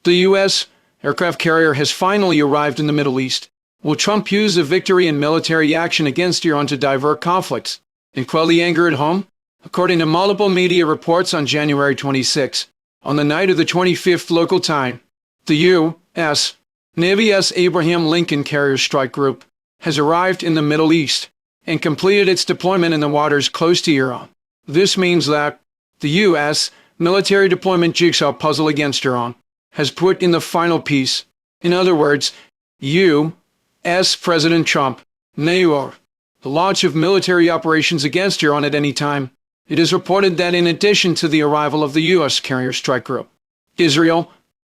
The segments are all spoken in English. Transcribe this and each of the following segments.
The U.S. aircraft carrier has finally arrived in the Middle East. Will Trump use a victory in military action against Iran to divert conflicts and quell the anger at home? According to multiple media reports on January 26, on the night of the 25th local time, the U.S. Navy's Abraham Lincoln Carrier Strike Group has arrived in the Middle East and completed its deployment in the waters close to Iran. This means that the U.S. military deployment jigsaw puzzle against Iran has put in the final piece. In other words, U.S. President Trump may or the launch of military operations against Iran at any time. It is reported that in addition to the arrival of the U.S. Carrier Strike Group, Israel,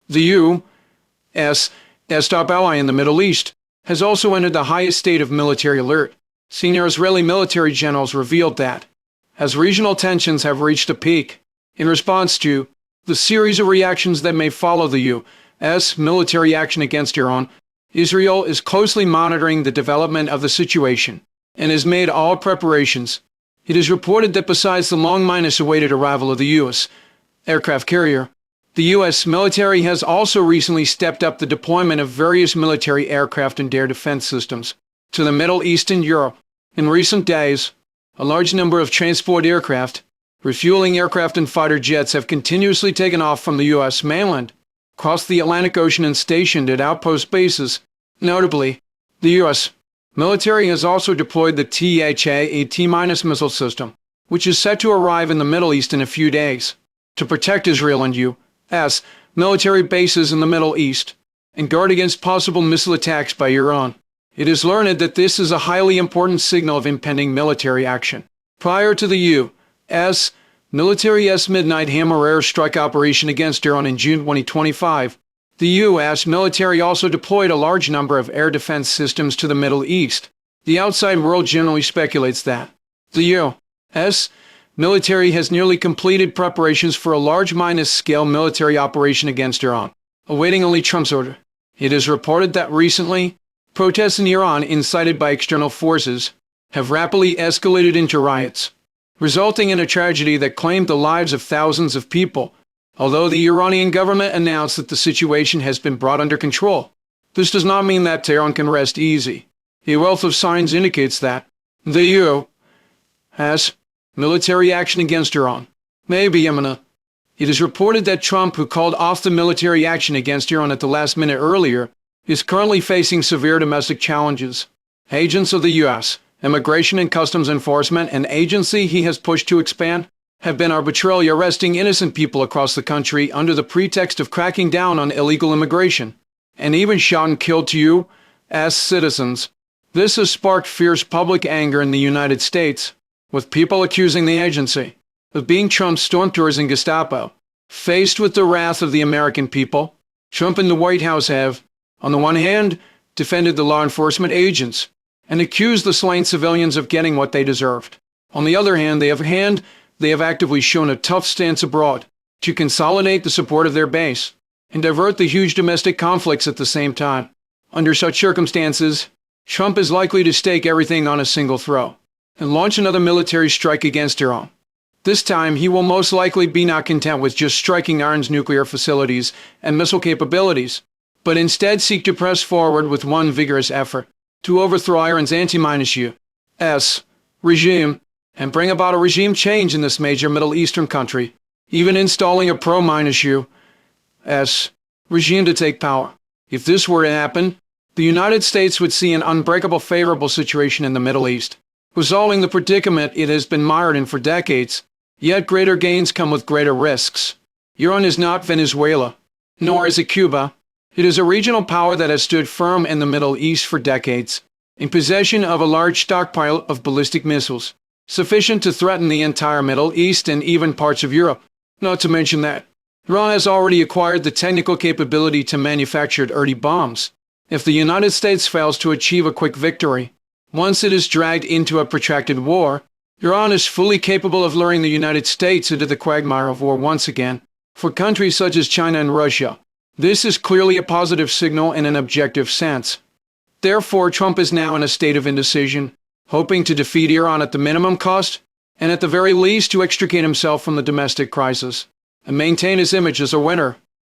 the U.S. top ally in the Middle East, has also entered the highest state of military alert. Senior Israeli military generals revealed that, as regional tensions have reached a peak, in response to the series of reactions that may follow the U.S. military action against Iran, Israel is closely monitoring the development of the situation and has made all preparations. It is reported that besides the long-awaited arrival of the U.S. aircraft carrier, the U.S. military has also recently stepped up the deployment of various military aircraft and air defense systems to the Middle East and Europe. In recent days, a large number of transport aircraft, refueling aircraft and fighter jets have continuously taken off from the U.S. mainland, across the Atlantic Ocean and stationed at outpost bases. Notably, the U.S. military has also deployed the T-A-T- missile system, which is set to arrive in the Middle East in a few days, to protect Israel and U.S. military bases in the Middle East and guard against possible missile attacks by Iran. It is learned that this is a highly important signal of impending military action. Prior to the U.S. military's Midnight Hammer airstrike operation against Iran in June 2025, the U.S. military also deployed a large number of air defense systems to the Middle East. The outside world generally speculates that the U.S. military has nearly completed preparations for a large-scale military operation against Iran, awaiting only Trump's order. It is reported that recently, protests in Iran incited by external forces have rapidly escalated into riots, resulting in a tragedy that claimed the lives of thousands of people. Although the Iranian government announced that the situation has been brought under control, this does not mean that Tehran can rest easy. A wealth of signs indicates that the U.S. military action against Iran may be imminent. It is reported that Trump, who called off the military action against Iran at the last minute earlier, is currently facing severe domestic challenges. Agents of the U.S. Immigration and Customs Enforcement, an agency he has pushed to expand, have been arbitrarily arresting innocent people across the country under the pretext of cracking down on illegal immigration, and even shot and killed 2 U.S. citizens. This has sparked fierce public anger in the United States, with people accusing the agency of being Trump's stormtroopers and Gestapo. Faced with the wrath of the American people, Trump and the White House have, on the one hand, defended the law enforcement agents and accused the slain civilians of getting what they deserved. On the other hand, they have actively shown a tough stance abroad to consolidate the support of their base and divert the huge domestic conflicts at the same time. Under such circumstances, Trump is likely to stake everything on a single throw and launch another military strike against Iran. This time, he will most likely be not content with just striking Iran's nuclear facilities and missile capabilities, but instead seek to press forward with one vigorous effort to overthrow Iran's anti-U.S. regime and bring about a regime change in this major Middle Eastern country, even installing a pro-U.S. regime to take power. If this were to happen, the United States would see an unbreakable favorable situation in the Middle East, resolving the predicament it has been mired in for decades. Yet greater gains come with greater risks. Iran is not Venezuela, nor is it Cuba. It is a regional power that has stood firm in the Middle East for decades, in possession of a large stockpile of ballistic missiles, sufficient to threaten the entire Middle East and even parts of Europe. Not to mention that Iran has already acquired the technical capability to manufacture dirty bombs. If the United States fails to achieve a quick victory, once it is dragged into a protracted war, Iran is fully capable of luring the United States into the quagmire of war once again. For countries such as China and Russia, this is clearly a positive signal in an objective sense. Therefore, Trump is now in a state of indecision, hoping to defeat Iran at the minimum cost, and at the very least to extricate himself from the domestic crisis, and maintain his image as a winner.